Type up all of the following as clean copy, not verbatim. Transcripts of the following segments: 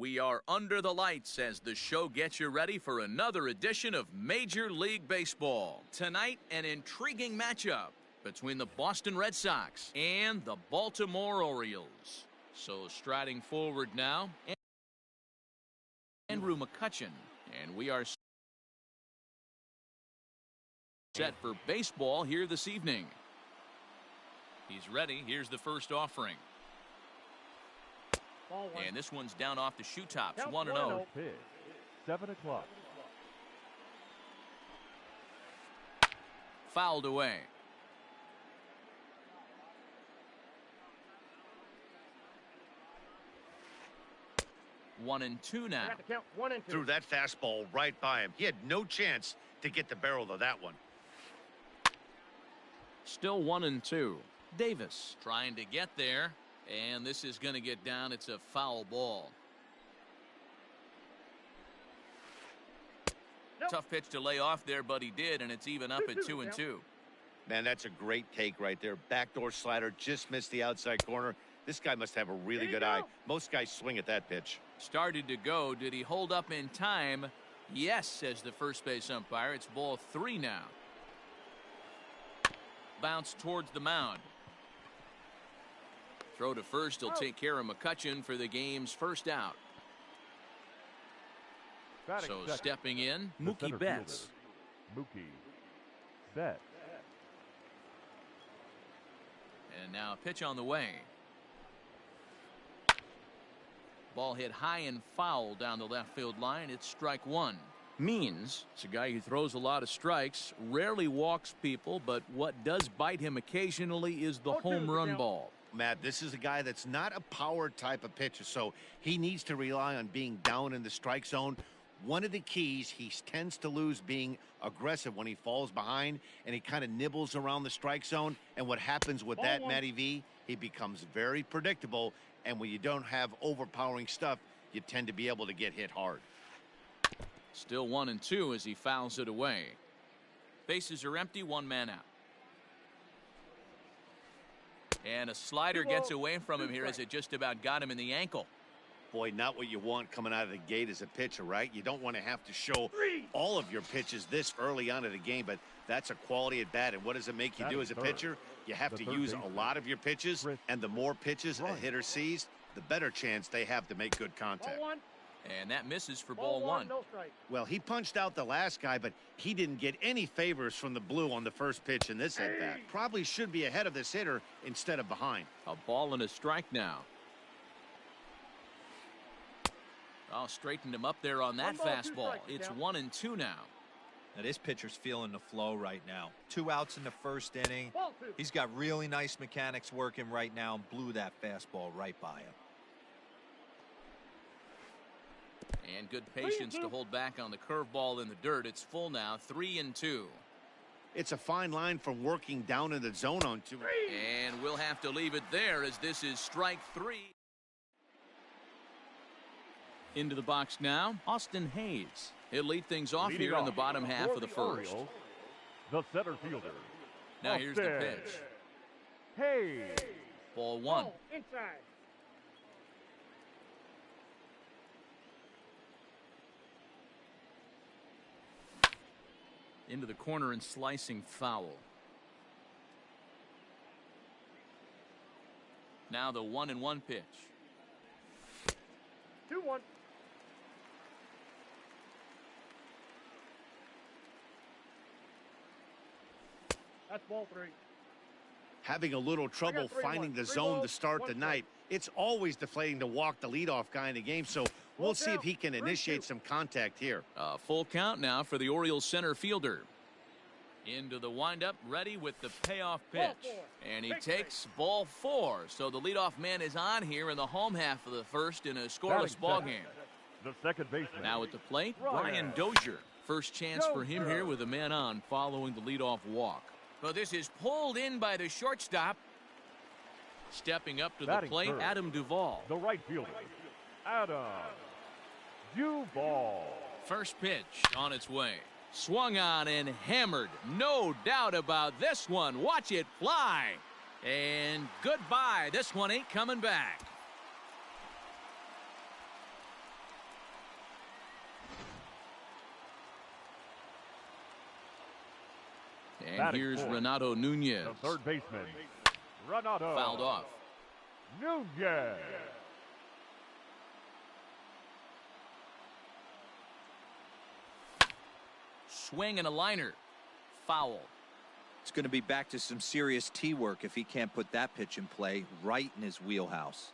We are under the lights as the show gets you ready for another edition of Major League Baseball. Tonight, an intriguing matchup between the Boston Red Sox and the Baltimore Orioles. So striding forward now, Andrew McCutchen, and we are set for baseball here this evening. He's ready. Here's the first offering. And this one's down off the shoe tops, 1-0. 7 o'clock. Fouled away. One and two now. Threw that fastball right by him. He had no chance to get the barrel of that one. Still 1-2. Davis trying to get there. And this is going to get down. It's a foul ball. Nope. Tough pitch to lay off there, but he did, and it's even up at 2-2. Man, that's a great take right there. Backdoor slider, just missed the outside corner. This guy must have a really good eye. Most guys swing at that pitch. Started to go. Did he hold up in time? Yes, says the first base umpire. It's ball 3 now. Bounce towards the mound. Throw to first. He'll take care of McCutchen for the game's first out. So stepping in, Mookie Betts. Mookie Betts. And now a pitch on the way. Ball hit high and foul down the left field line. It's strike one. Means it's a guy who throws a lot of strikes, rarely walks people, but what does bite him occasionally is the home run ball. Matt, this is a guy that's not a power type of pitcher, so he needs to rely on being down in the strike zone. One of the keys, he tends to lose being aggressive when he falls behind, and he kind of nibbles around the strike zone. And what happens with that, Matty V, he becomes very predictable, and when you don't have overpowering stuff, you tend to be able to get hit hard. Still 1-2 as he fouls it away. Bases are empty, one man out. And a slider gets away from him here as it just about got him in the ankle. Boy, not what you want coming out of the gate as a pitcher, right? You don't want to have to show all of your pitches this early on in the game, but that's a quality at bat. And what does it make you do as a pitcher? You have to use a lot of your pitches, and the more pitches a hitter sees, the better chance they have to make good contact. And that misses for ball one. Well, he punched out the last guy, but he didn't get any favors from the blue on the first pitch in this at-bat. Probably should be ahead of this hitter instead of behind. A ball and a strike now. Oh, straightened him up there on that fastball. It's 1-2 now. Now this pitcher's feeling the flow right now. 2 outs in the first inning. He's got really nice mechanics working right now and blew that fastball right by him. And good patience to hold back on the curveball in the dirt. It's full now, 3-2. It's a fine line from working down in the zone on 2. And we'll have to leave it there as this is strike 3. Into the box now, Austin Hayes. He'll lead things off here in the bottom half of the first. The center fielder. Now here's the pitch. Hayes. Ball one. Inside. Into the corner and slicing foul. Now the 1-1 pitch. 2-1. That's ball 3. Having a little trouble finding the zone to start the night. It's always deflating to walk the leadoff guy in the game, so we'll see if he can initiate some contact here. A full count now for the Orioles center fielder. Into the windup, ready with the payoff pitch. And he takes ball 4. So the leadoff man is on here in the home half of the first in a scoreless ball game. The second baseman. Now at the plate, Brian Dozier. First chance for him here with a man on following the leadoff walk. Well, this is pulled in by the shortstop. Stepping up to the plate, third, Adam Duvall. The right fielder, Adam Duvall. First pitch on its way. Swung on and hammered. No doubt about this one. Watch it fly. And goodbye. This one ain't coming back. And Batting here's fourth, Renato Nunez. the third baseman, Renato Fouled off. Nunez. Swing and a liner. Foul. It's going to be back to some serious tee work if he can't put that pitch in play right in his wheelhouse.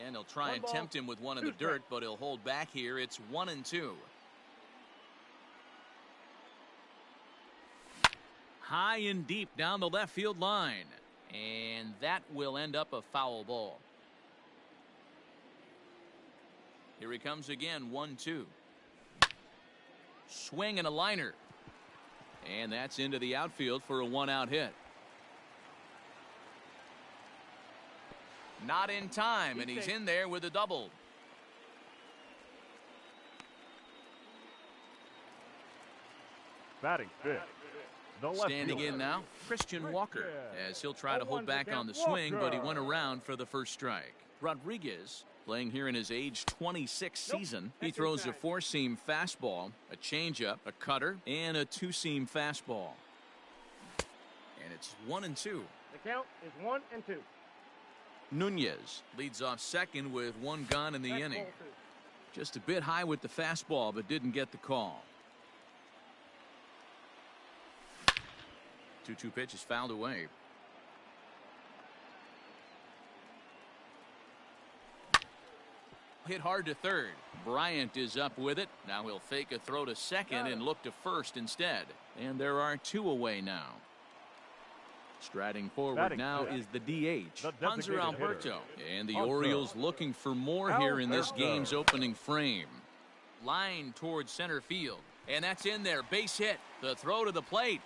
And he'll try and tempt him with one in the dirt, but he'll hold back here. It's 1-2. High and deep down the left field line. And that will end up a foul ball. Here he comes again, 1-2. Swing and a liner. And that's into the outfield for a one-out hit. Not in time, and he's in there with a double. Batting fifth, the left Standing fielder, in now, Christian Walker, as he'll try to hold back on the swing, but he went around for the first strike. Rodriguez, playing here in his age 26 season, he throws a four-seam fastball, a changeup, a cutter, and a two-seam fastball. And it's 1-2. The count is 1-2. Nunez leads off second with one gone in the That's inning. ball two. Just a bit high with the fastball, but didn't get the call. 2-2 pitch is fouled away. Hit hard to third. Bryant is up with it. Now he'll fake a throw to second and look to first instead. And there are two away now. Striding forward Batting now fifth, is the DH, the Hanser designated Alberto. hitter, And the Hanser Orioles looking for more here in this Alberto. game's opening frame. Line towards center field. And that's in there. Base hit. The throw to the plate.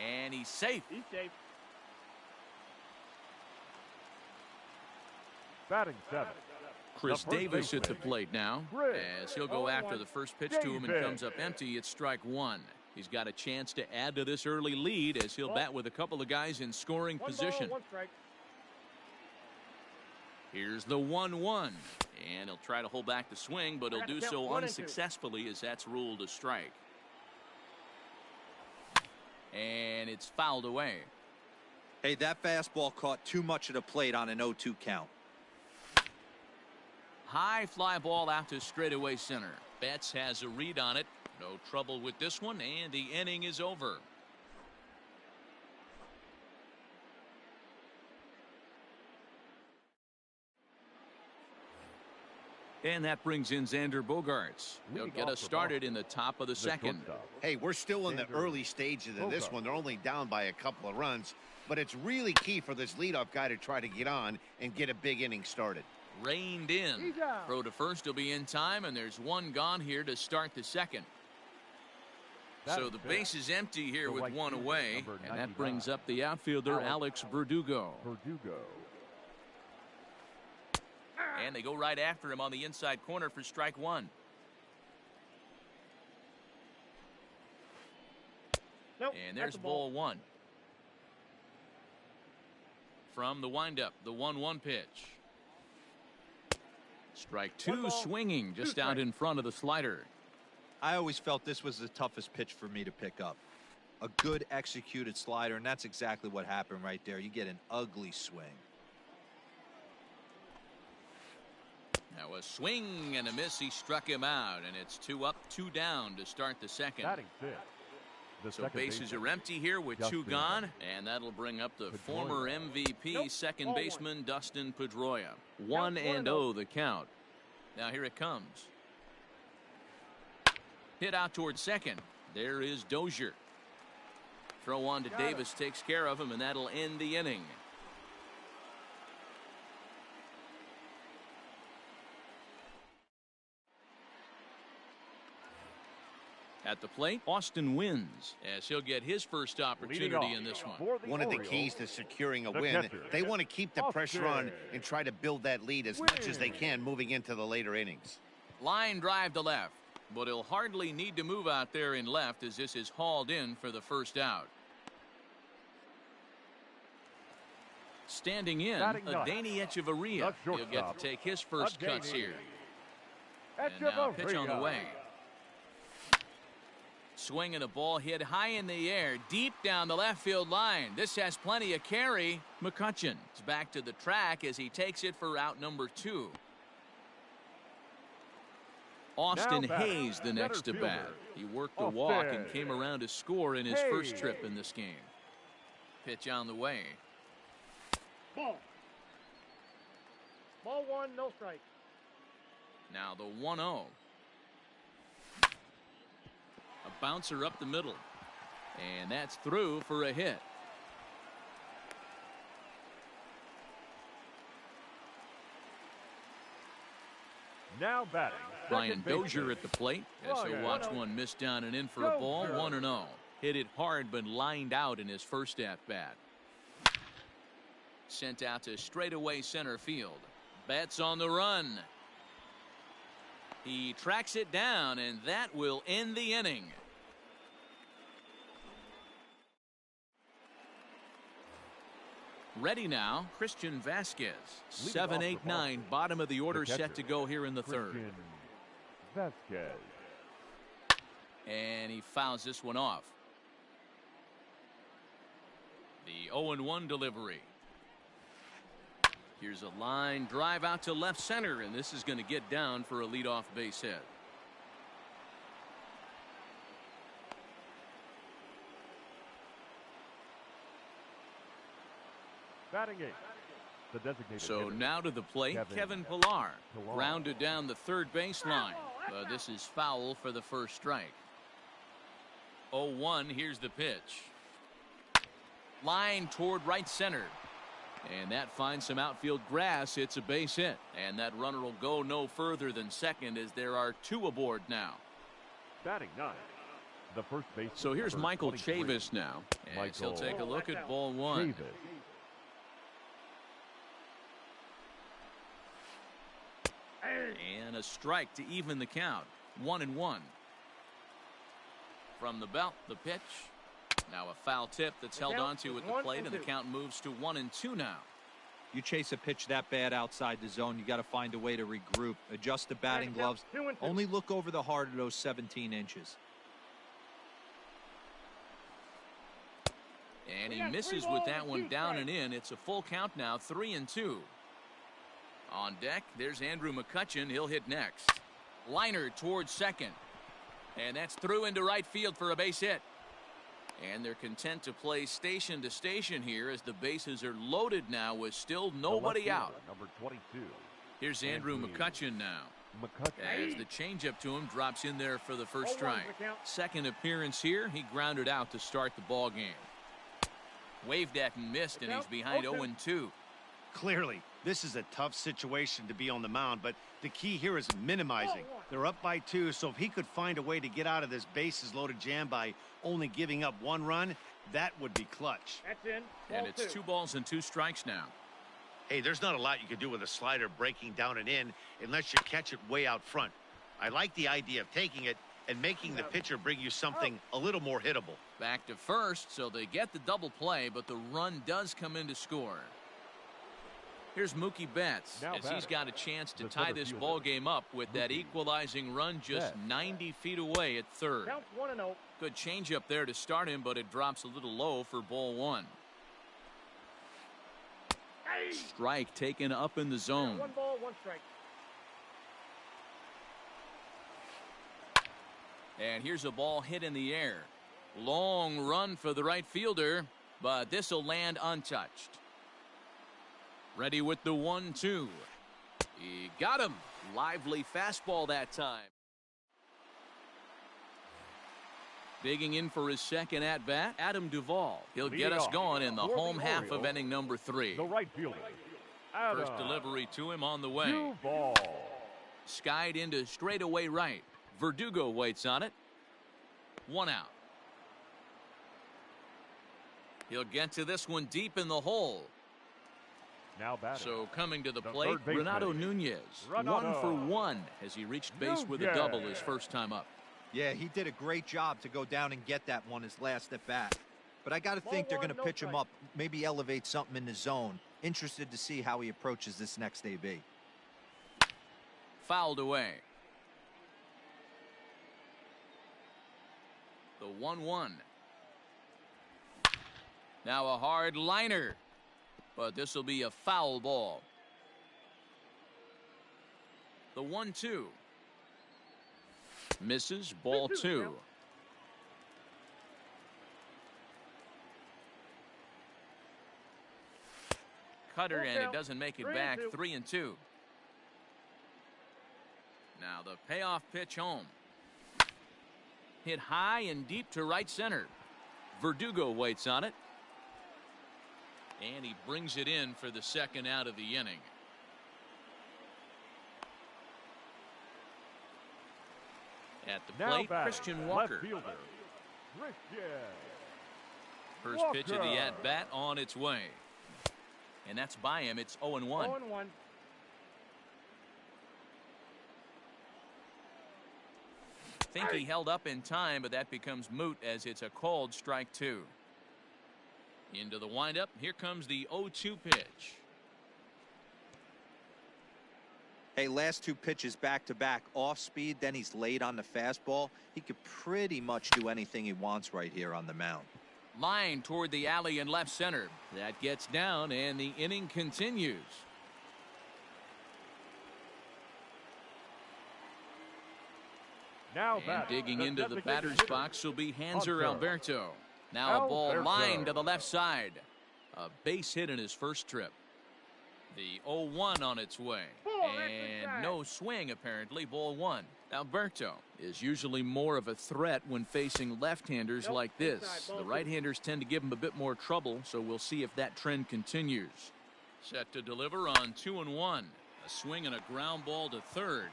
And he's safe. He's safe. batting seventh. Chris The first Davis at the baseman, plate now, Chris as he'll go after the first pitch to him and Davis. comes up empty. It's strike one. He's got a chance to add to this early lead as he'll bat with a couple of guys in scoring One position. ball, one strike. Here's the 1-1, and he'll try to hold back the swing, but he'll Gotta do count so 1 and 2. unsuccessfully as that's ruled a strike. And it's fouled away. Hey, that fastball caught too much of the plate on an 0-2 count. High fly ball out to straightaway center. Betts has a read on it. No trouble with this one, and the inning is over. And that brings in Xander Bogaerts. He'll get us started in the top of the second. Hey, we're still in the early stages of this one. They're only down by a couple of runs, but it's really key for this leadoff guy to try to get on and get a big inning started. Reined in. He's out. Throw to first will be in time, and there's one gone here to start the second. So the base is empty here with one away, and that brings up the outfielder Alex Verdugo. And they go right after him on the inside corner for strike one. Nope, And that's there's a ball. ball one. From the windup, the 1-1 pitch. Strike two, One ball, swinging just two out strikes. in front of the slider. I always felt this was the toughest pitch for me to pick up. A good executed slider, and that's exactly what happened right there. You get an ugly swing. Now a swing and a miss. He struck him out, and it's 2 up, 2 down to start the second. Batting fifth. The So second bases baseman, are empty here with Dustin 2 gone, and that'll bring up the former MVP, Nope, second ball one. baseman Dustin Pedroia. 1-0 1-0 the count. Now here it comes. Hit out towards second. There is Dozier. Throw on to Got it. Davis takes care of him, and that'll end the inning. At the plate, Austin wins as he'll get his first opportunity in this one. for the One of the Orioles, keys to securing a the win, catcher, they want to keep the pressure on Austin and try to build that lead as much as they can moving into the later innings. Line drive to left, but he'll hardly need to move out there in left as this is hauled in for the first out. Standing in, Batting ninth, Adeiny Echeverria. the He'll get shortstop, to take his first cuts Adeiny here. And now pitch on the Echeverria. way. Swinging a ball hit high in the air, deep down the left field line. This has plenty of carry. McCutcheon is back to the track as he takes it for out number 2. Austin Hayes the next to bat. He worked a walk and came around to score in his first trip in this game. Pitch on the way. Ball. Ball 1, no strike. Now the 1-0. A bouncer up the middle. And that's through for a hit. Now batting. Brian Dozier at the plate as he'll watch one miss down and in for a ball. 1-0. Hit it hard but lined out in his first at bat. Sent out to straightaway center field. Betts on the run. He tracks it down, and that will end the inning. Ready now, Christian Vasquez. 7, 8, 9, bottom of the order, set to go here in the third. Vasquez. And he fouls this one off. The 0-1 delivery. Here's a line drive out to left center, and this is going to get down for a leadoff base hit. Batting 8. The designated So hitter. now to the plate, Kevin Pillar. Grounded down the third baseline. But this is foul for the first strike. 0-1, here's the pitch. Line toward right center. And that finds some outfield grass. It's a base hit. And that runner will go no further than second as there are 2 aboard now. Batting 9. The first base. So here's Michael Chavis now. As he'll take a look at ball 1. Chavis. And a strike to even the count. 1-1. From the belt, the pitch. Now a foul tip that's held onto at the plate, and the count moves to 1-2 now. You chase a pitch that bad outside the zone, you got to find a way to regroup, adjust the batting gloves. Only look over the heart of those 17 inches. And he misses with that one down and in. It's a full count now, 3-2. On deck, there's Andrew McCutcheon. He'll hit next. Liner towards second. And that's through into right field for a base hit. And they're content to play station to station here as the bases are loaded now with still nobody out. Number 22. Here's Andrew McCutcheon now. As the changeup to him drops in there for the first strike. Second appearance here. He grounded out to start the ball game. Waved at and missed, and he's behind 0-2. Clearly, this is a tough situation to be on the mound, but the key here is minimizing. They're up by 2, so if he could find a way to get out of this bases loaded jam by only giving up 1 run, that would be clutch. That's in. And it's 2 balls and 2 strikes now. Hey, there's not a lot you can do with a slider breaking down and in unless you catch it way out front. I like the idea of taking it and making the pitcher bring you something a little more hittable. Back to first, so they get the double play, but the run does come in to score. Here's Mookie Betts as he's got a chance to tie this ball game up with that equalizing run just 90 feet away at third. Counts 1-0. Good changeup there to start him, but it drops a little low for ball 1. Strike taken up in the zone. 1 ball, 1 strike. And here's a ball hit in the air. Long run for the right fielder, but this will land untouched. Ready with the 1-2. He got him. Lively fastball that time. Digging in for his second at bat, Adam Duvall. He'll get us going in the home half of inning number 3. The right fielder. First delivery to him on the way. Duvall. Skied into straightaway right. Verdugo waits on it. 1 out. He'll get to this one deep in the hole. Now batting. So coming to the The plate, third baseman. Renato Nunez. Renato. 1 for 1 as he reached base with a double his first time up. Yeah, he did a great job to go down and get that one his last at bat. But I got to think they're going to pitch him up, maybe elevate something in the zone. Interested to see how he approaches this next AB. Fouled away. The 1-1. Now a hard liner, but this will be a foul ball. The 1-2. Misses, ball 2. Cutter, and it doesn't make it back. 3-2. Now the payoff pitch home. Hit high and deep to right center. Verdugo waits on it. And he brings it in for the second out of the inning. At the plate, Christian Walker. First pitch of the at-bat on its way. And that's by him. It's 0-1. 0-1. Think he held up in time, but that becomes moot as it's a called strike 2. Into the windup. Here comes the 0-2 pitch. Hey, last 2 pitches back to back off speed, then he's late on the fastball. He could pretty much do anything he wants right here on the mound. Line toward the alley in left center. That gets down and the inning continues. Now and batter, digging the into the batter's hitter, box will be Hanser Hunter. Alberto. Now a ball Alberto. lined to the left side. A base hit in his first trip. The 0-1 on its way. And no swing apparently. Ball 1. Alberto is usually more of a threat when facing left-handers like this. The right-handers tend to give him a bit more trouble, so we'll see if that trend continues. Set to deliver on 2-1. A swing and a ground ball to third.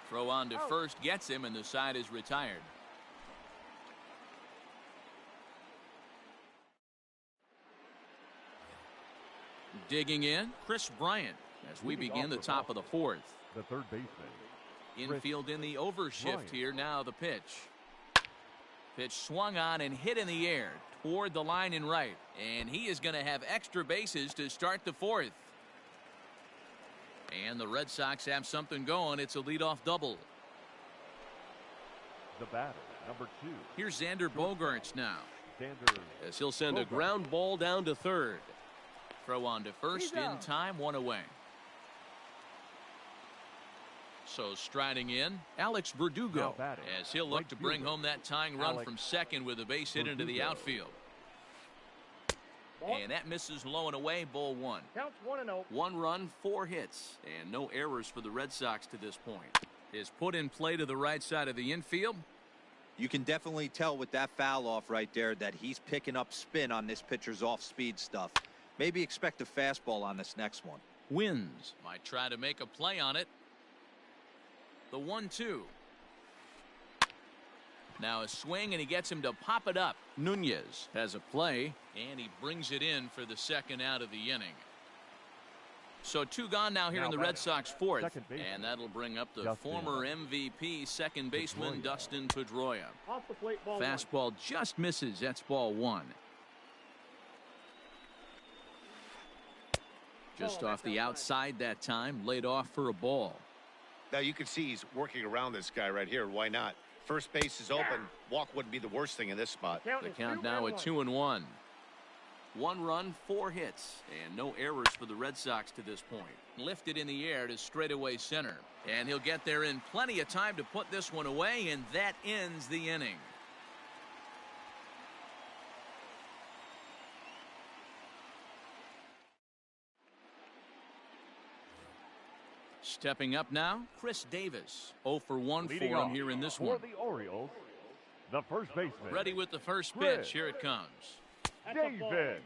Throw on to first gets him, and the side is retired. Digging in, Chris Bryant, as we begin the top of the 4th. The third baseman. Infield in the overshift Bryant. here. Now the pitch. Pitch swung on and hit in the air toward the line and right. And he is going to have extra bases to start the 4th. And the Red Sox have something going. It's a leadoff double. The batter, number 2. Here's Xander Bogaerts now, Xander as he'll send a Bogaerts. ground ball down to third. Throw on to first in time, 1 away. So striding in, Alex Verdugo, Now batting, as he'll look right to bring fielder, home that tying run Alex from second with a base hit into the Verdugo. outfield. Ball. And that misses low and away, ball 1. Counts 1-0. 1 run, 4 hits, and no errors for the Red Sox to this point. Is put in play to the right side of the infield. You can definitely tell with that foul off right there that he's picking up spin on this pitcher's off-speed stuff. Maybe expect a fastball on this next one. Wins. Might try to make a play on it. The 1-2. Now a swing, and he gets him to pop it up. Nunez has a play, and he brings it in for the second out of the inning. So 2 gone now here in the Red Sox 4th, and that'll bring up the Dustin. former MVP second baseman Pedroia. Dustin Pedroia. Off the plate, ball 1. Fastball just misses. That's ball 1. Just off the outside that time, laid off for a ball. Now you can see he's working around this guy right here. Why not? First base is open. Walk wouldn't be the worst thing in this spot. The count now at 2-1. 1 run, 4 hits, and no errors for the Red Sox to this point. Lifted in the air to straightaway center, and he'll get there in plenty of time to put this one away, and that ends the inning. Stepping up now, Chris Davis. 0 for 1 Leading for him off here in this for one. the Orioles, the first baseman. Ready with the first Chris pitch. Here it comes. David.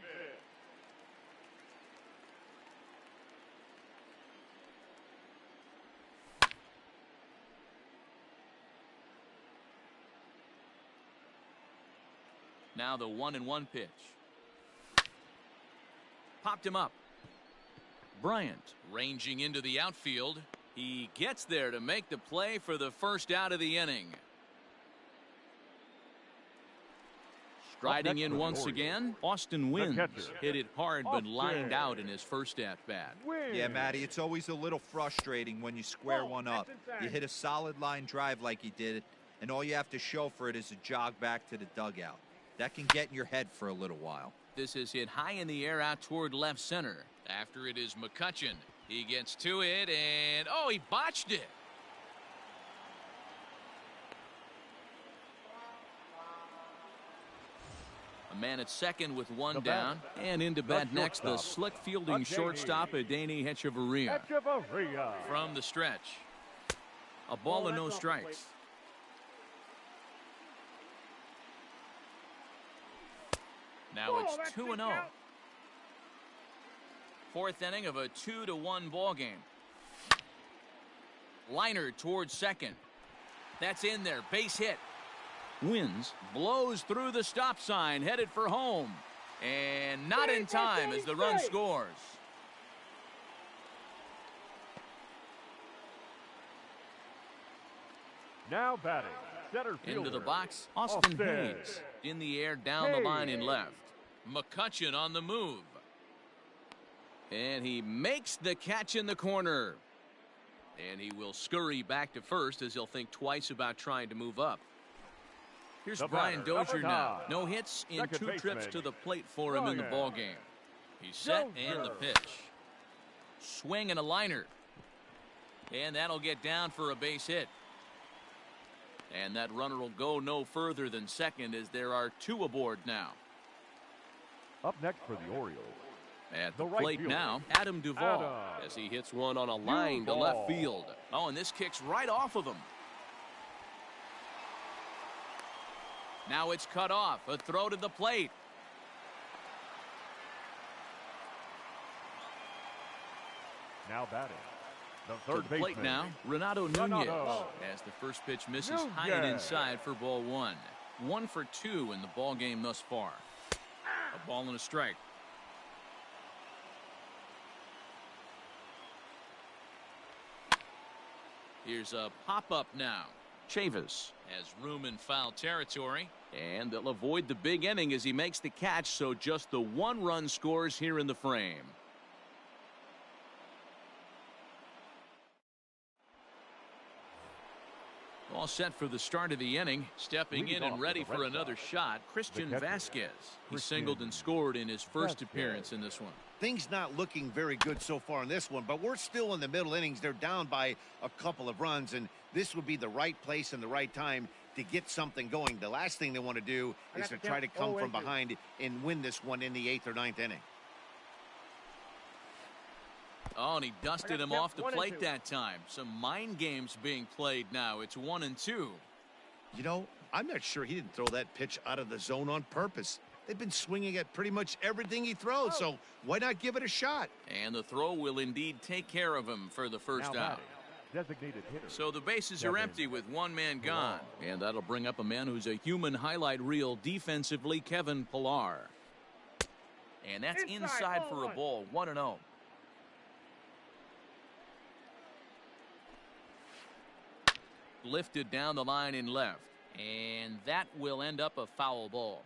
Now the 1-1 pitch. Popped him up. Bryant ranging into the outfield. He gets there to make the play for the first out of the inning. Striding in once again, Austin Wynns hit it hard but lined out in his first at-bat. Yeah, Matty, it's always a little frustrating when you square one up. You hit a solid line drive like he did, and all you have to show for it is a jog back to the dugout. That can get in your head for a little while. This is hit high in the air out toward left center. After it is McCutchen. He gets to it, and oh, he botched it. A man at second with one down, and into bat next, the slick fielding shortstop, Adeiny Hechavarria. From the stretch. A ball and no strikes. Now it's 2-0. Fourth inning of a 2-1 ball game. Liner towards second. That's in there. Base hit. Wins. Blows through the stop sign. Headed for home. And not in time as the run scores. Now batting, center fielder. Into the box, Austin Hayes. In the air, down the line and left. McCutchen on the move. And he makes the catch in the corner. And he will scurry back to first as he'll think twice about trying to move up. Here's Brian Dozier now. No hits in two trips to the plate for him in the ballgame. He's set and the pitch. Swing and a liner. And that'll get down for a base hit. And that runner will go no further than second as there are two aboard now. Up next for the Orioles. At the plate now, Adam Duvall, as he hits one on a line to left field. Oh, and this kicks right off of him. Now it's cut off. A throw to the plate. Now batting, the To third the plate baseman. now, Renato Nunez, as the first pitch misses high and inside for ball one. 1 for 2 in the ball game thus far. A ball and a strike. Here's a pop-up now. Chavis has room in foul territory, and they'll avoid the big inning as he makes the catch, so just the one run scores here in the frame. All set for the start of the inning. Stepping in and ready for another shot, Christian Vasquez. He singled and scored in his first appearance in this one. Things not looking very good so far in this one, but we're still in the middle innings. They're down by a couple of runs, and this would be the right place and the right time to get something going. The last thing they want to do is to try to come from behind and win this one in the 8th or 9th inning. Oh, and he dusted him off the plate that time. Some mind games being played now. It's 1-2. You know, I'm not sure he didn't throw that pitch out of the zone on purpose. They've been swinging at pretty much everything he throws, so why not give it a shot? And the throw will indeed take care of him for the first out. Designated hitter. So the bases are empty with one man gone. And that'll bring up a man who's a human highlight reel defensively, Kevin Pillar. And that's inside for a ball, 1-0. Lifted down the line in left. And that will end up a foul ball.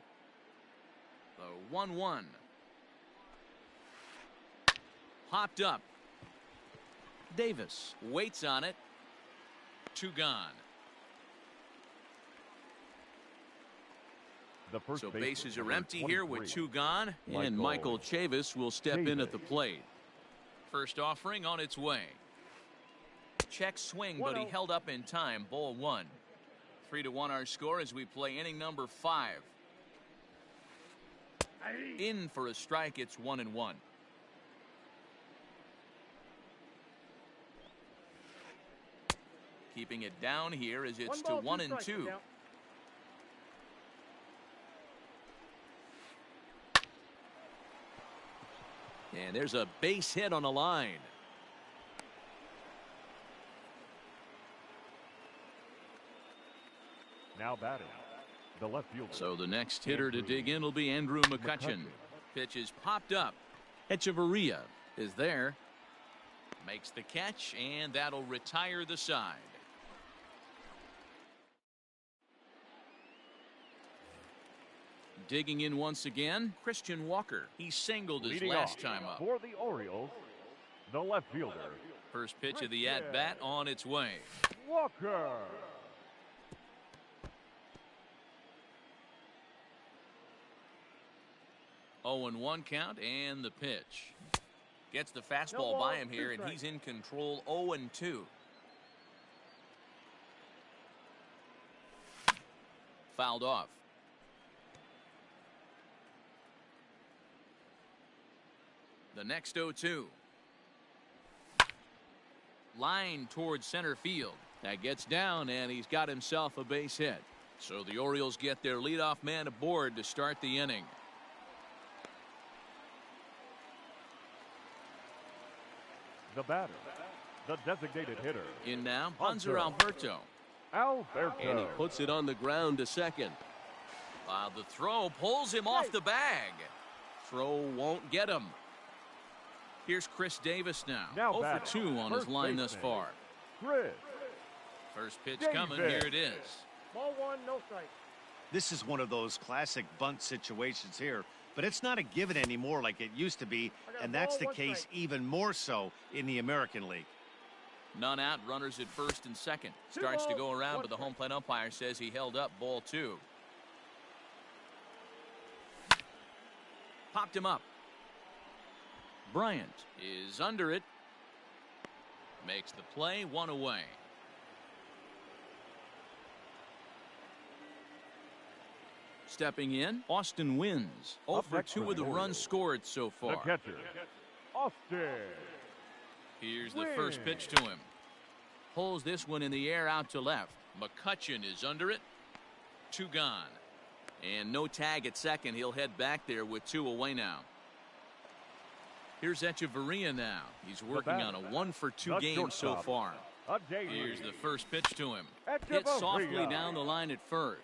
The 1-1. Popped up. Davis waits on it. 2 gone. So bases are empty here with 2 gone. And Michael Chavis will step in at the plate. First offering on its way. Check swing, but he held up in time. Ball 1. 3-1 our score as we play inning number 5. In for a strike. It's 1-1. Keeping it down here as it's to 1-2. And there's a base hit on a line. Now batting, the left fielder. So the next hitter to dig in will be Andrew McCutchen. Pitch is popped up. Hechavarria is there. Makes the catch, and that'll retire the side. Digging in once again, Christian Walker. He singled his last time up. For the Orioles, the left fielder. First pitch of the at-bat on its way. Walker. 0-1 count and the pitch. Gets the fastball No ball, by him 2 here, and strikes. he's in control. 0-2. Fouled off. The next 0-2. Line towards center field. That gets down, and he's got himself a base hit. So the Orioles get their leadoff man aboard to start the inning. The batter, the designated hitter, In now, Panzer Alberto. Alberto. And he puts it on the ground to second. The throw pulls him off the bag. Throw won't get him. Here's Chris Davis now. 0 for 2 on his first line thus baseman. far. Chris First pitch Davis. coming. Here it is. Ball 1, no strike. This is one of those classic bunt situations here, but it's not a given anymore like it used to be, I got a and that's ball, the 1 case strike. even more so in the American League. None out. Runners at first and second. 2 Starts to balls, go around, 1 but the home strike. plate umpire says he held up ball 2. Popped him up. Bryant is under it. Makes the play, 1 away. Stepping in, Austin wins. 0 Up for next 2 for with the the runs Orioles. scored so the far. catcher, Austin. Here's the first pitch to him. Pulls this one in the air out to left. McCutchen is under it. 2 gone. And no tag at second. He'll head back there with 2 away now. Here's Echeverria now. He's working on a 1 for 2 the game so shortstop. far. A J. Here's the first pitch to him. Echeverria. Hit softly down the line at first.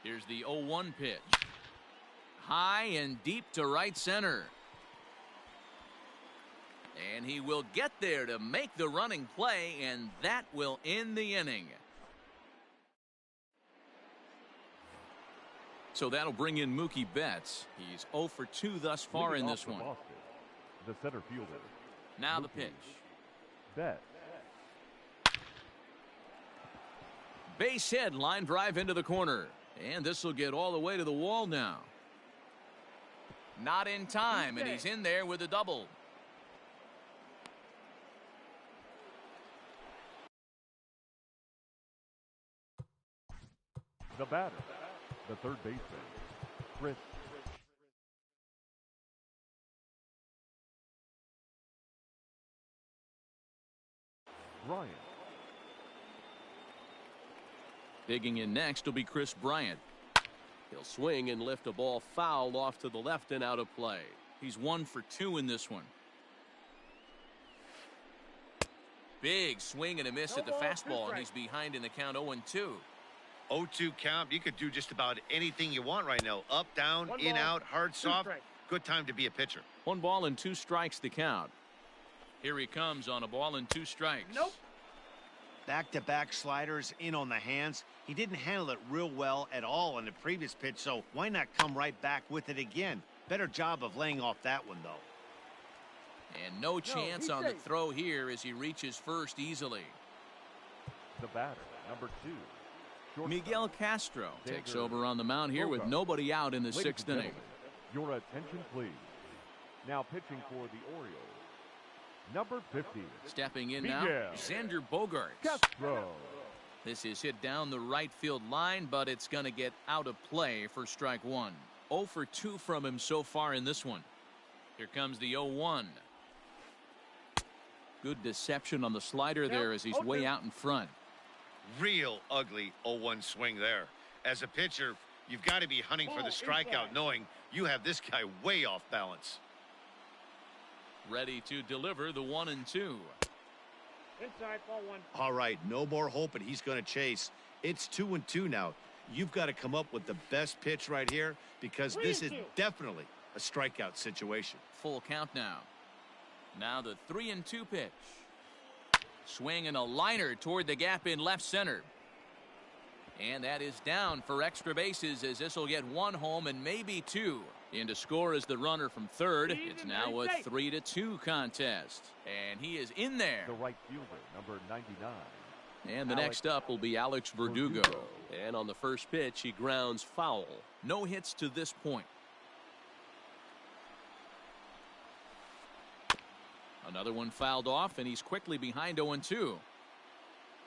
Here's the 0-1 pitch. High and deep to right center. And he will get there to make the running play, and that will end the inning. So that'll bring in Mookie Betts. He's 0 for 2 thus far Leading in off this for one. Boston, the center fielder, Now the Mookie pitch. Betts. Base hit, line drive into the corner. And this will get all the way to the wall now. Not in time, and he's in there with a double. The batter, the third baseman, Chris Bryant. Digging in next will be Chris Bryant. He'll swing and lift a ball foul off to the left and out of play. He's 1 for 2 in this one. Big swing and a miss No at the ball, 2 fastball, and he's strikes. behind in the count 0-2. 0-2 count. You could do just about anything you want right now. Up, down, 1 in, ball, out, hard, 2 soft. strikes. Good time to be a pitcher. 1 ball and 2 strikes the count. Here he comes on a ball and 2 strikes. Nope. Back-to-back sliders in on the hands. He didn't handle it real well at all on the previous pitch, so why not come right back with it again? Better job of laying off that one, though. And no chance he's on the safe. throw here as he reaches first easily. The batter, number 2, shortstop. Miguel Castro takes Xander over on the mound here with Bogart. nobody out in the Ladies 6th and inning. gentlemen, your attention, please. Now pitching for the Orioles, number 50, Stepping in Miguel now, Xander Bogaerts. Castro. This is hit down the right field line, but it's going to get out of play for strike 1. 0 for 2 from him so far in this one. Here comes the 0-1. Good deception on the slider there as he's way out in front. Real ugly 0-1 swing there. As a pitcher, you've got to be hunting for the Ball strikeout, inside. knowing you have this guy way off balance. Ready to deliver the 1-2. Inside, ball 1. All right, no more hoping he's going to chase. It's 2-2 now. You've got to come up with the best pitch right here because this is 3-2. definitely a strikeout situation. Full count now. Now the 3-2 pitch. Swing and a liner toward the gap in left center. And that is down for extra bases as this will get 1 home and maybe 2. In to score is the runner from third. It's now a 3-2 contest. And he is in there. The right fielder, number 99, And the next up will be Alex Verdugo. And on the first pitch, he grounds foul. No hits to this point. Another one fouled off, and he's quickly behind 0-2.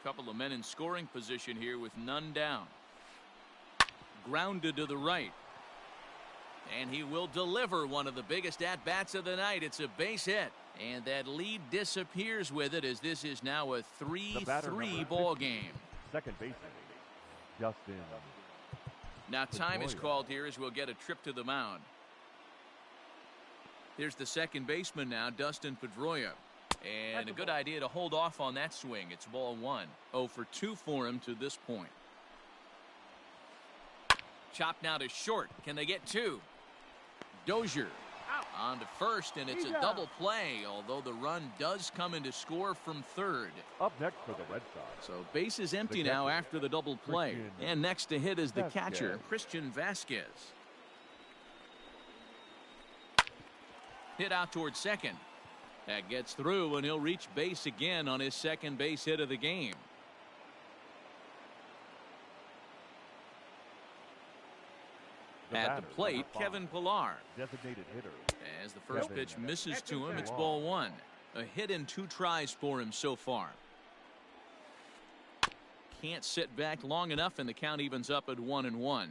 Couple of men in scoring position here with none down. Grounded to the right. And he will deliver one of the biggest at-bats of the night. It's a base hit. And that lead disappears with it, as this is now a 3-3 ball game. Second baseman, Justin. Now time is called here as we'll get a trip to the mound. Here's the second baseman now, Dustin Pedroia. And a good idea to hold off on that swing. It's ball one. 0 for 2 for him to this point. Chopped now to short. Can they get two? Dozier on to first, and it's a double play, although the run does come into score from third. Up next for the Red Sox. So base is empty now after the double play. And next to hit is the catcher, Christian Vasquez. Hit out towards second. That gets through, and he'll reach base again on his second base hit of the game. At the plate, Kevin Pillar. Designated hitter. As the first pitch misses to him, it's ball one. A hit in 2 tries for him so far. Can't sit back long enough, and the count evens up at 1-1.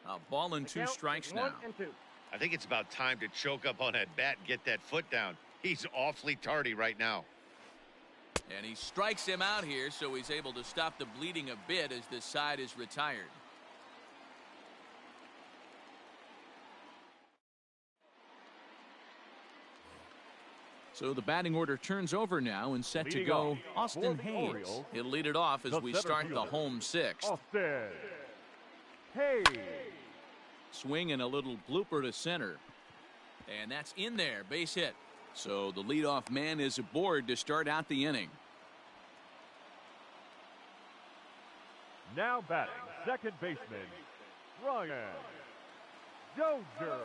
A ball and 2 strikes now. I think it's about time to choke up on that bat and get that foot down. He's awfully tardy right now. And he strikes him out here, so he's able to stop the bleeding a bit as this side is retired. So the batting order turns over now, and set to go Austin Hayes. He'll lead it off as we start the home sixth. Austin Hayes. Swing and a little blooper to center. And that's in there, base hit. So the leadoff man is aboard to start out the inning. Now batting, second baseman, Ryan Dozier.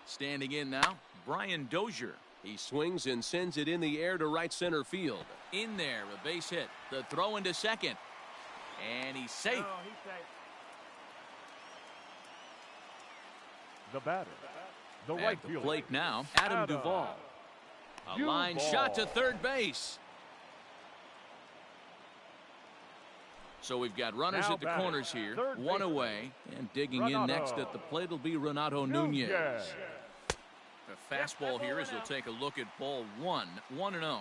Standing in now, Brian Dozier. He swings and sends it in the air to right center field. In there, a base hit. The throw into second. And he's safe. Oh, he's safe. The batter, the At right the fielder, plate now, Adam Duvall. A line shot to third base. So we've got runners Now at the batting, corners here. third One baseman, away. And digging in Renato next at the plate will be Renato Nunez. Nunez. A fastball here as we'll take a look at ball one. 1-0.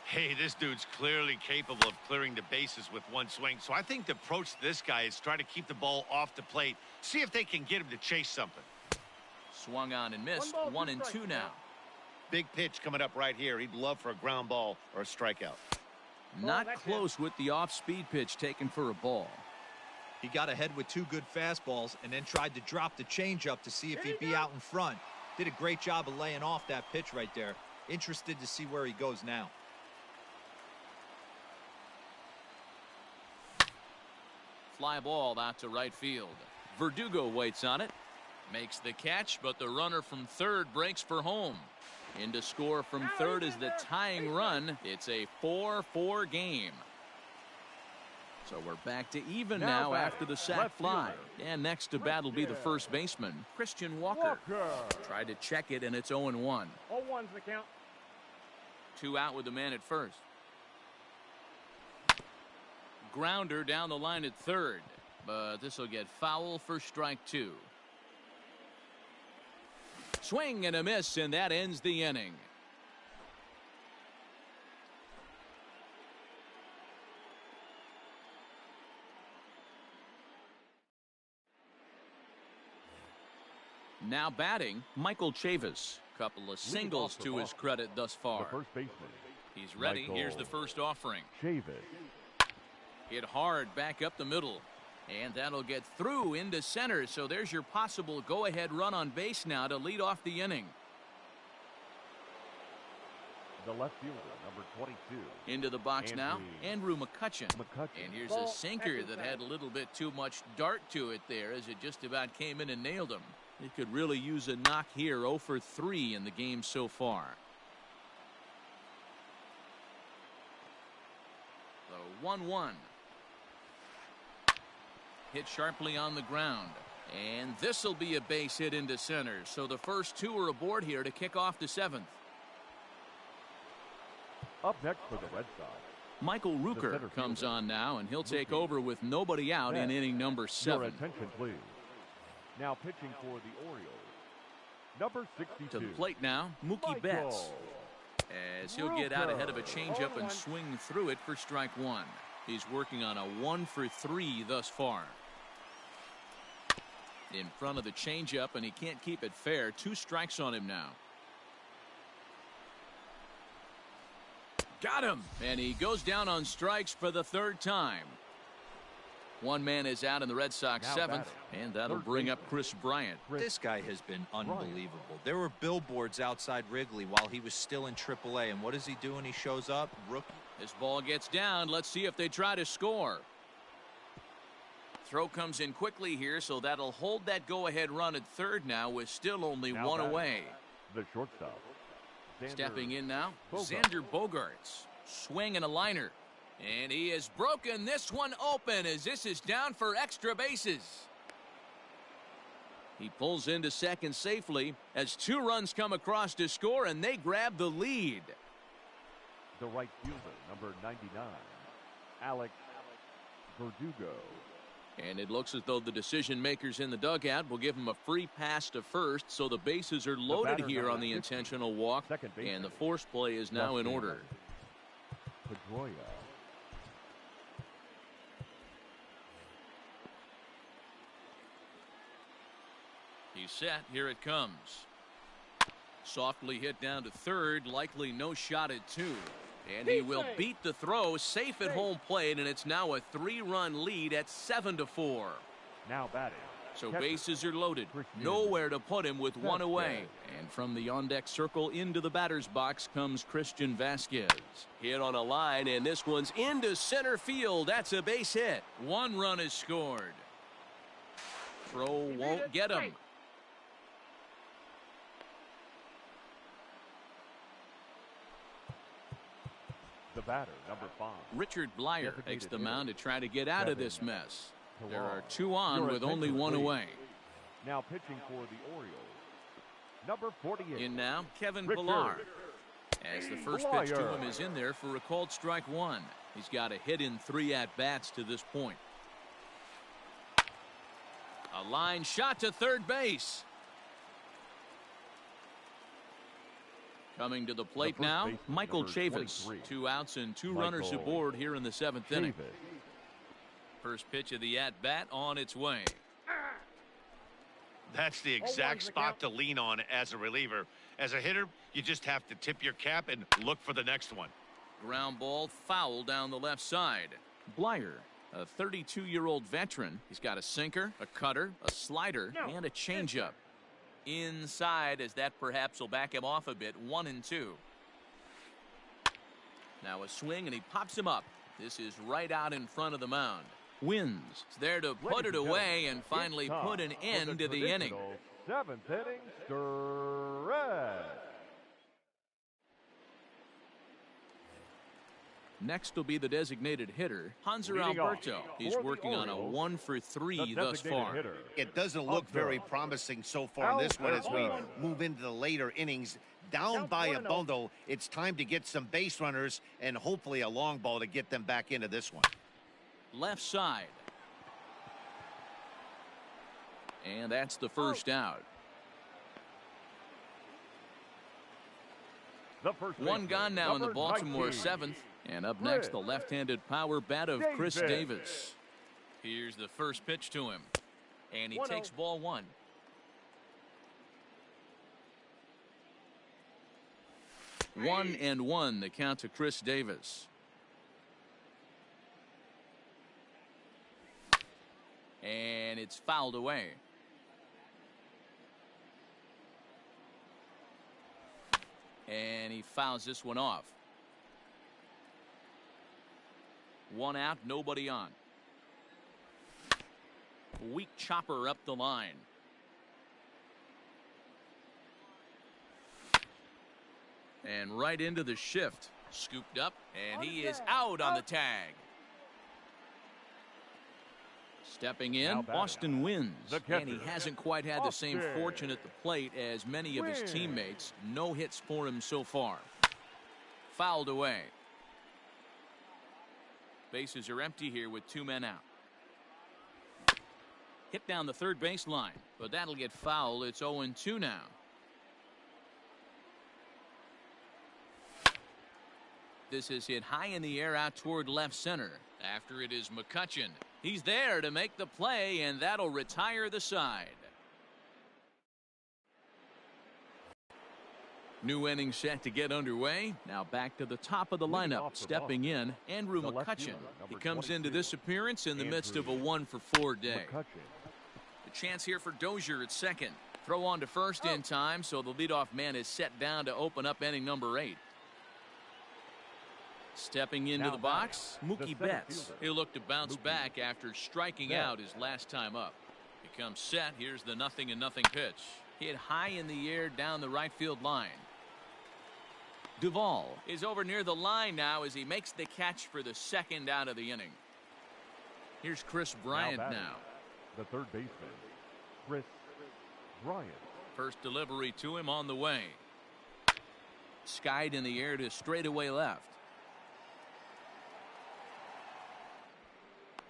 Hey, this dude's clearly capable of clearing the bases with one swing. So I think the approach to this guy is try to keep the ball off the plate. See if they can get him to chase something. Swung on and missed. 1-2 now. Big pitch coming up right here. He'd love for a ground ball or a strikeout. Not close with the off-speed pitch taken for a ball. He got ahead with 2 good fastballs and then tried to drop the changeup to see if he'd be out in front. Did a great job of laying off that pitch right there. Interested to see where he goes now. Fly ball out to right field. Verdugo waits on it. Makes the catch, but the runner from third breaks for home. In to score from third is the tying run. It's a 4-4 game. So we're back to even now after the sac fly. And next to bat will be the first baseman, Christian Walker. Tried to check it, and it's 0-1. 0-1's the count. 2 out with the man at first. Grounder down the line at third, but this will get foul for strike 2. Swing and a miss, and that ends the inning. Now batting, Michael Chavis. Couple of singles to his credit thus far. The first baseman, He's ready. Michael Here's the first offering. Chavis. Hit hard back up the middle. And that'll get through into center. So there's your possible go-ahead run on base now to lead off the inning. The left fielder, number 22. Into the box now, Andrew McCutchen. And here's a sinker that had a little bit too much dart to it there as it just about came in and nailed him. He could really use a knock here. 0 for 3 in the game so far. The 1-1. Hit sharply on the ground. And this will be a base hit into center. So the first two are aboard here to kick off the 7th. Up next for the Red Sox, Michael Rooker comes on now, and he'll take over with nobody out in inning number 7. Your attention, please. Now pitching for the Orioles, number 62. To the plate now, Mookie Betts. As he'll get out ahead of a changeup and swing through it for strike 1. He's working on a 1 for 3 thus far. In front of the changeup, and he can't keep it fair. 2 strikes on him now. Got him! And he goes down on strikes for the 3rd time. One man is out in the Red Sox 7th, and that'll bring up Chris Bryant. This guy has been unbelievable. There were billboards outside Wrigley while he was still in AAA, and what does he do when he shows up? Rookie. This ball gets down. Let's see if they try to score. Throw comes in quickly here, so that'll hold that go-ahead run at 3rd now with still only 1 away. The shortstop. Stepping in now, Xander Bogaerts. Swing and a liner. And he has broken this one open as this is down for extra bases. He pulls into second safely as 2 runs come across to score, and they grab the lead. The right fielder, number 99, Alex Verdugo. And it looks as though the decision makers in the dugout will give him a free pass to first, so the bases are loaded here on the intentional walk, and the force play is now in order. Pedroia. He's set. Here it comes. Softly hit down to 3rd, likely no shot at 2. And he will beat the throw, safe at home plate, and it's now a 3-run lead at 7-4. Now batting. So bases are loaded. Nowhere to put him with 1 away. And from the on-deck circle into the batter's box comes Christian Vasquez. Hit on a line, and this one's into center field. That's a base hit. 1 run is scored. Throw won't get him. The batter, number 5. Richard Blyer takes the mound to try to get out of this mess. There are 2 on with only 1 away. Now pitching for the Orioles, number 48. In now, Kevin Pillar. As the first pitch to him is in there for a called strike 1. He's got a hit in 3 at-bats to this point. A line shot to 3rd base. Coming to the plate now, Michael Chavis. 2 outs and 2 runners aboard here in the 7th inning. First pitch of the at-bat on its way. That's the exact spot to lean on as a reliever. As a hitter, you just have to tip your cap and look for the next one. Ground ball foul down the left side. Blyer, a 32-year-old veteran. He's got a sinker, a cutter, a slider, and a changeup. Inside, as that perhaps will back him off a bit. 1-2. Now a swing, and he pops him up. This is right out in front of the mound. Wins. It's there to put it away and finally put an end to the inning. 7th inning stretch. Next will be the designated hitter, Hanser Alberto. He's working on a 1 for 3 thus far. It doesn't look very promising so far in this one as we move into the later innings. Down by a bundle, it's time to get some base runners and hopefully a long ball to get them back into this one. Left side. And that's the first out. One gone now in the Baltimore 7th. And up next, the left-handed power bat of Chris Davis. Here's the first pitch to him. And he takes ball 1. One and 1, the count to Chris Davis. it's fouled away. And he fouls this one off. One out, nobody on. Weak chopper up the line. And right into the shift. Scooped up, and he is out on the tag. Stepping in, Boston wins, and he hasn't quite had the same fortune at the plate as many of his teammates. No hits for him so far. Fouled away. Bases are empty here with 2 men out. Hit down the third baseline, but that'll get foul. It's 0-2 now. This is hit high in the air out toward left center. After it is McCutchen. He's there to make the play, and that'll retire the side. New inning set to get underway. Now back to the top of the lineup. Stepping in, Andrew McCutchen. He comes into this appearance in the midst of a 1-for-4 day. The chance here for Dozier at second. Throw on to first in time, so the leadoff man is set down to open up inning number 8. Stepping into the box, Mookie Betts. He'll look to bounce back after striking out his last time up. He comes set. Here's the 0-0 pitch. Hit high in the air down the right field line. Duvall is over near the line now as he makes the catch for the second out of the inning. Here's Chris Bryant now. The third baseman, Chris Bryant. First delivery to him on the way. Skied in the air to straightaway left.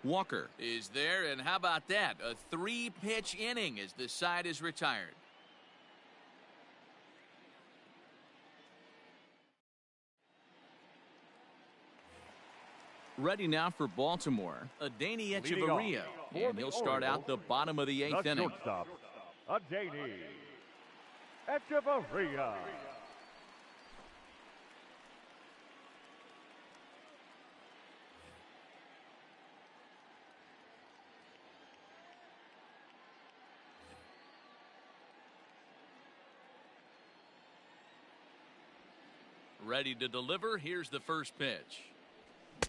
Walker is there, and how about that? A 3-pitch inning as the side is retired. Ready now for Baltimore, Adeiny Echeverria, and he'll start out the bottom of the 8th inning. Shortstop, Adeiny Echeverria. Ready to deliver. Here's the first pitch.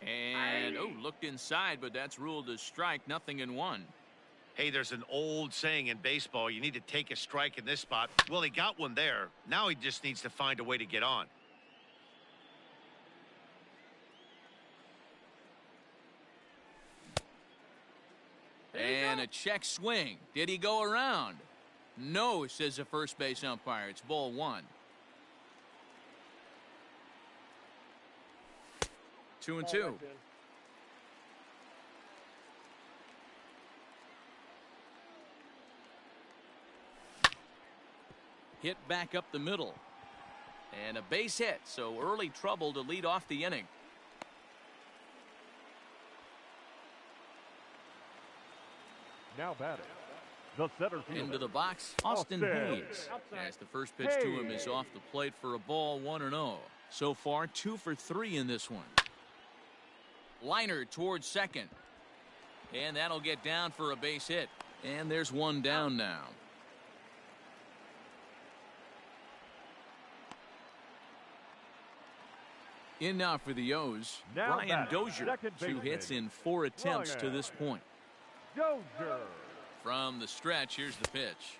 And, looked inside, but that's ruled a strike. 0-1. Hey, there's an old saying in baseball, you need to take a strike in this spot. Well, he got one there. Now he just needs to find a way to get on. And a check swing. Did he go around? No, says the first base umpire. It's ball 1. 2-2. Hit back up the middle. And a base hit, so early trouble to lead off the inning. Now batting, the center fielder. Into the box, Austin Hayes. As the first pitch to him is off the plate for a ball, 1-0. So far, 2 for 3 in this one. Liner towards second. And that'll get down for a base hit. And there's one down now. In now for the O's, Brian Dozier. 2 hits in 4 attempts to this point. Dozier. From the stretch, here's the pitch.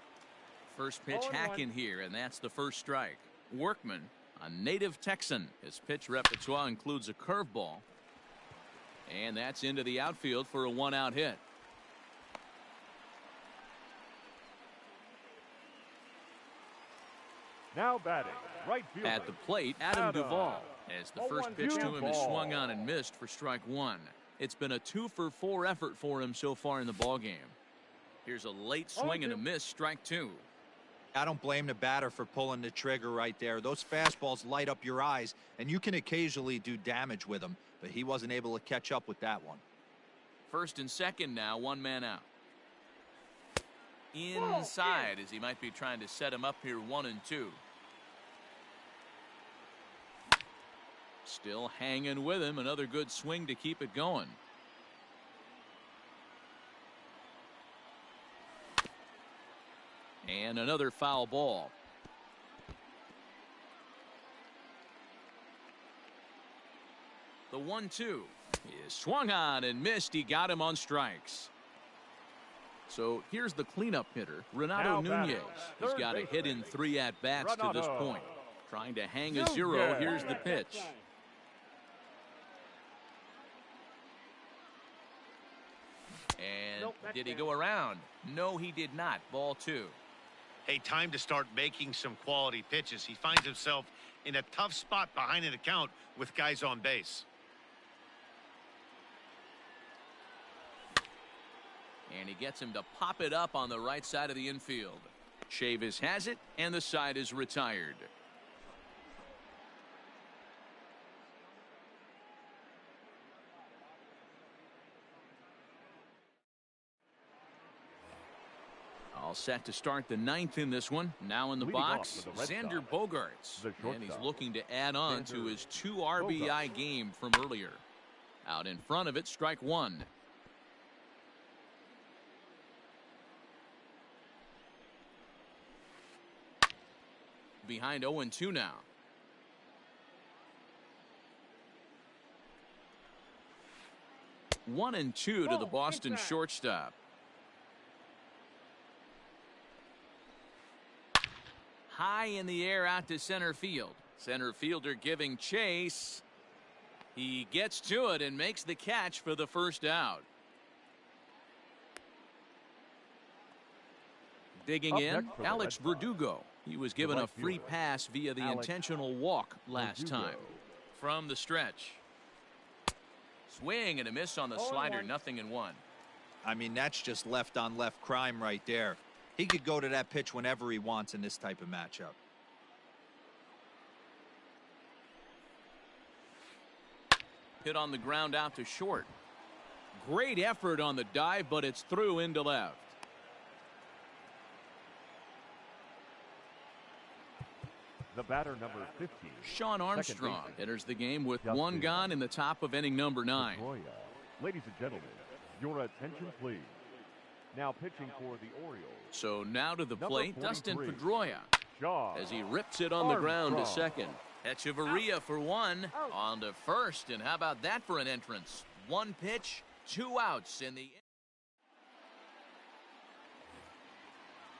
First pitch hack in here, and that's the first strike. Workman, a native Texan. His pitch repertoire includes a curveball. And that's into the outfield for a 1-out hit. Now batting, right fielder. At the plate, Adam Duvall. As the first pitch to him is swung on and missed for strike 1. It's been a 2 for 4 effort for him so far in the ballgame. Here's a late swing and a miss, strike 2. I don't blame the batter for pulling the trigger right there. Those fastballs light up your eyes, and you can occasionally do damage with them, but he wasn't able to catch up with that one. First and second now, 1 man out. Inside as he might be trying to set him up here, 1-2. Still hanging with him. Another good swing to keep it going. And another foul ball. The 1-2 is swung on and missed. He got him on strikes. So here's the cleanup hitter, Renato Nunez. He's got a hit in 3 at-bats to this point. Trying to hang a 0. Here's the pitch. And did he go around? No, he did not. Ball 2. Hey, time to start making some quality pitches. He finds himself in a tough spot behind an account with guys on base. And he gets him to pop it up on the right side of the infield. Chavis has it, and the side is retired. All set to start the 9th in this one. Now in the box, Xander Bogaerts. And he's looking to add on to his 2 RBI game from earlier. Out in front of it, strike 1. Behind 0-2 now. One and two to the Boston shortstop. High in the air out to center field. Center fielder giving chase. He gets to it and makes the catch for the first out. Digging in, Alex Verdugo. He was given a free pass via the intentional walk last time. From the stretch. Swing and a miss on the slider, 0-1. I mean, that's just left on left crime right there. He could go to that pitch whenever he wants in this type of matchup. Hit on the ground out to short. Great effort on the dive, but it's through into left. The batter, number 15. Sean Armstrong enters the game with one gone in the top of inning number 9. Ladies and gentlemen, your attention please. Now pitching for the Orioles. So now to the plate, Dustin Pedroia as he rips it on the ground to second. Echeverria for 1, on to first, and how about that for an entrance? 1 pitch, 2 outs in the.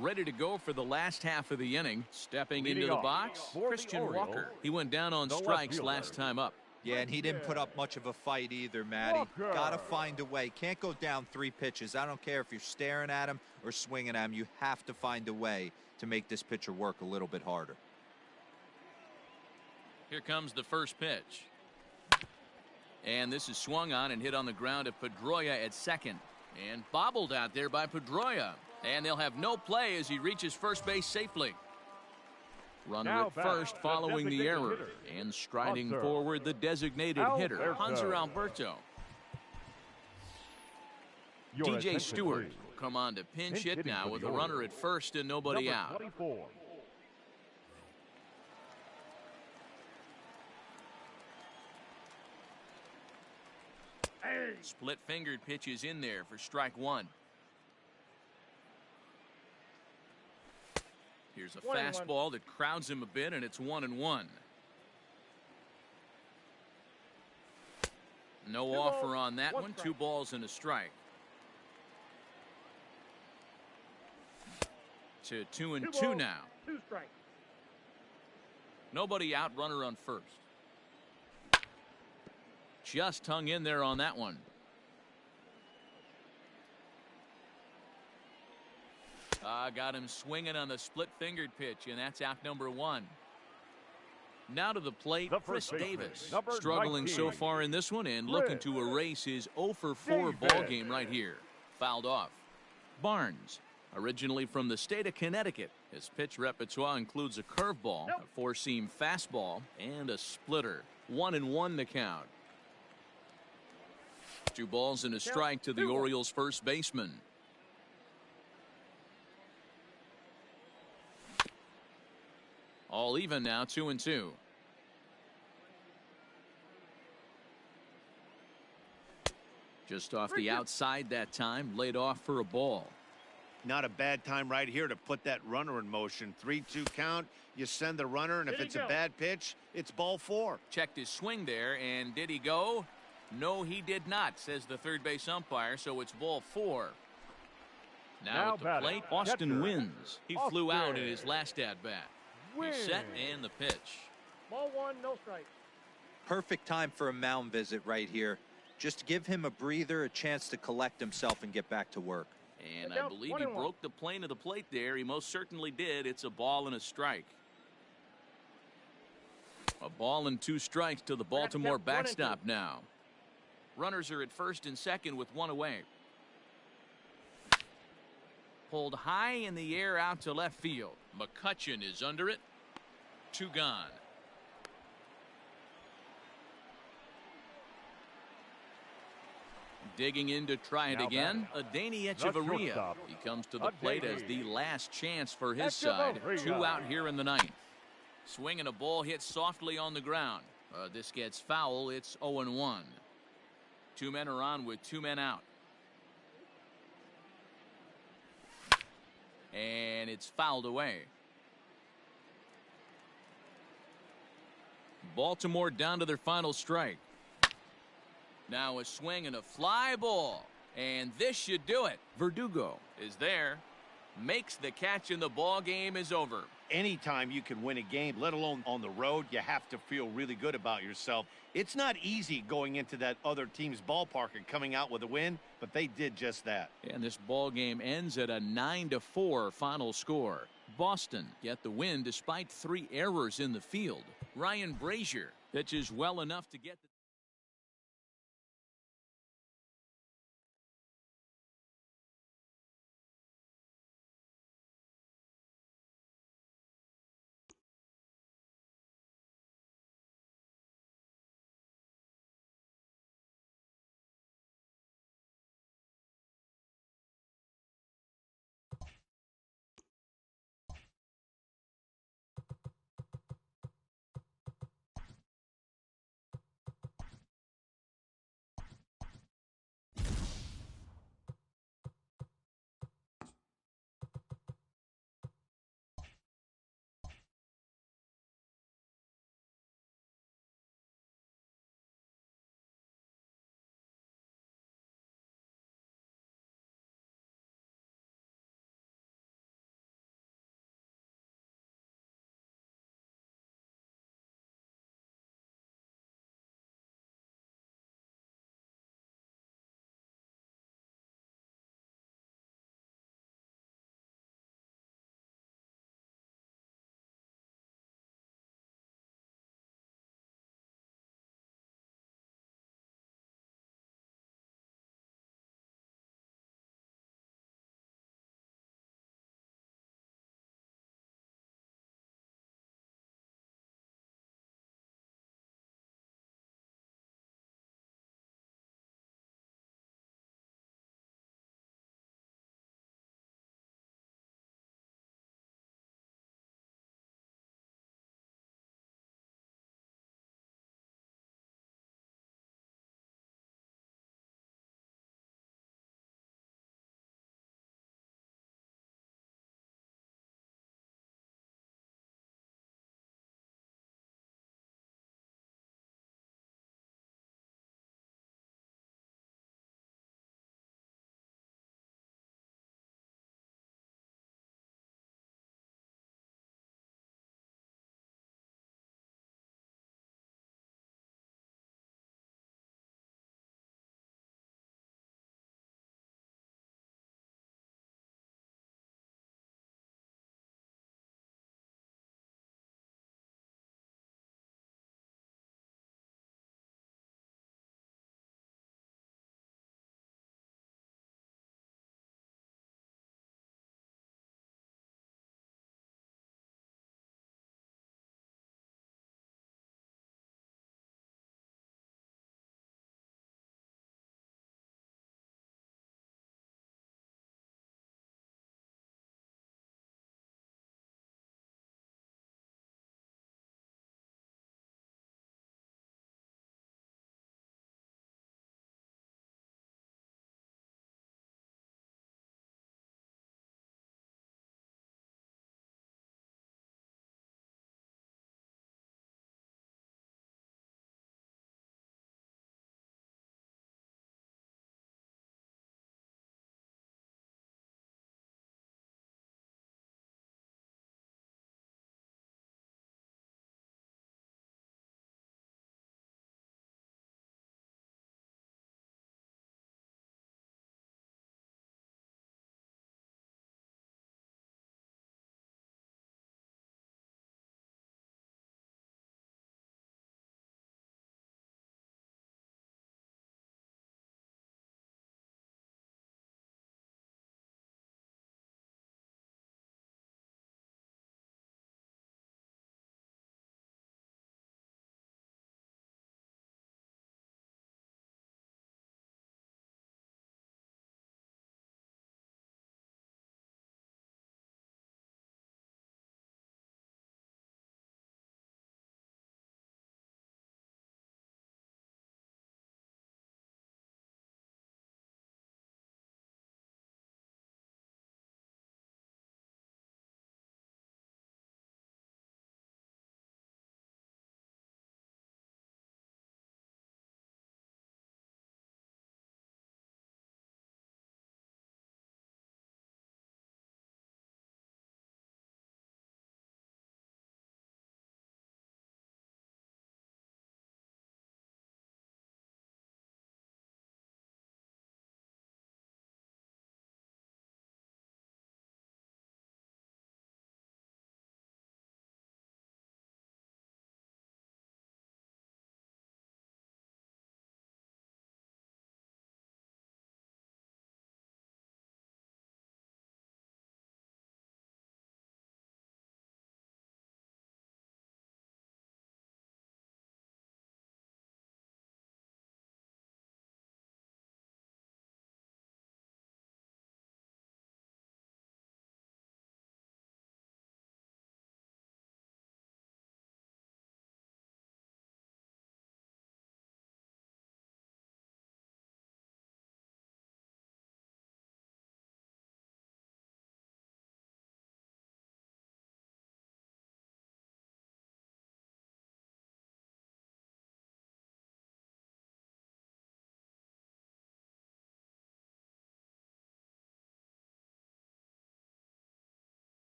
Ready to go for the last half of the inning. Stepping into the box, Christian Walker. He went down on strikes last time up. Yeah, and he didn't put up much of a fight either, Matty. Gotta find a way. Can't go down 3 pitches. I don't care if you're staring at him or swinging at him. You have to find a way to make this pitcher work a little bit harder. Here comes the first pitch. And this is swung on and hit on the ground at Pedroia at second. And bobbled out there by Pedroia. And they'll have no play as he reaches first base safely. Runner at first following the error. And striding forward the designated hitter, Hanser Alberto. DJ Stewart will come on to pinch hit now with a runner at first and nobody out. Split-fingered pitch is in there for strike 1. Here's a fastball that crowds him a bit, and it's 1-1. No offer on that one. 2 balls and a strike. To 2-2 now. 2 strikes. Nobody out, runner on first. Just hung in there on that one. Got him swinging on the split-fingered pitch, and that's out number 1. Now to the plate, Chris Davis. Struggling so far in this one and looking to erase his 0-for-4 ball game right here. Fouled off. Barnes, originally from the state of Connecticut. His pitch repertoire includes a curveball, a 4-seam fastball, and a splitter. 1-1 the count. 2 balls and a strike to the Orioles' first baseman. All even now, 2-2. Just off the outside that time, laid off for a ball. Not a bad time right here to put that runner in motion. 3-2 count. You send the runner, and if it's a bad pitch, it's ball 4. Checked his swing there, and did he go? No, he did not, says the third base umpire, so it's ball 4. Now at the plate, Austin wins. He flew out in his last at-bat. He's set and the pitch. Ball 1, no strikes. Perfect time for a mound visit right here. Just give him a breather, a chance to collect himself and get back to work. And I believe he broke the plane of the plate there. He most certainly did. It's a ball and a strike. A ball and 2 strikes to the Baltimore backstop now. Runners are at first and second with 1 away. Pulled high in the air out to left field. McCutchen is under it. 2 gone. Digging in to try it again. Adeiny Echeverria. He comes to the plate as the last chance for his side. 2 out here in the 9th. Swinging a ball hit softly on the ground. This gets foul. It's 0-1. 2 men are on with 2 men out. And it's fouled away. Baltimore down to their final strike. Now a swing and a fly ball. And this should do it. Verdugo is there. Makes the catch, and the ball game is over. Anytime you can win a game, let alone on the road, you have to feel really good about yourself. It's not easy going into that other team's ballpark and coming out with a win, but they did just that. And this ball game ends at a 9-4 final score. Boston get the win despite 3 errors in the field. Ryan Brazier pitches well enough to get the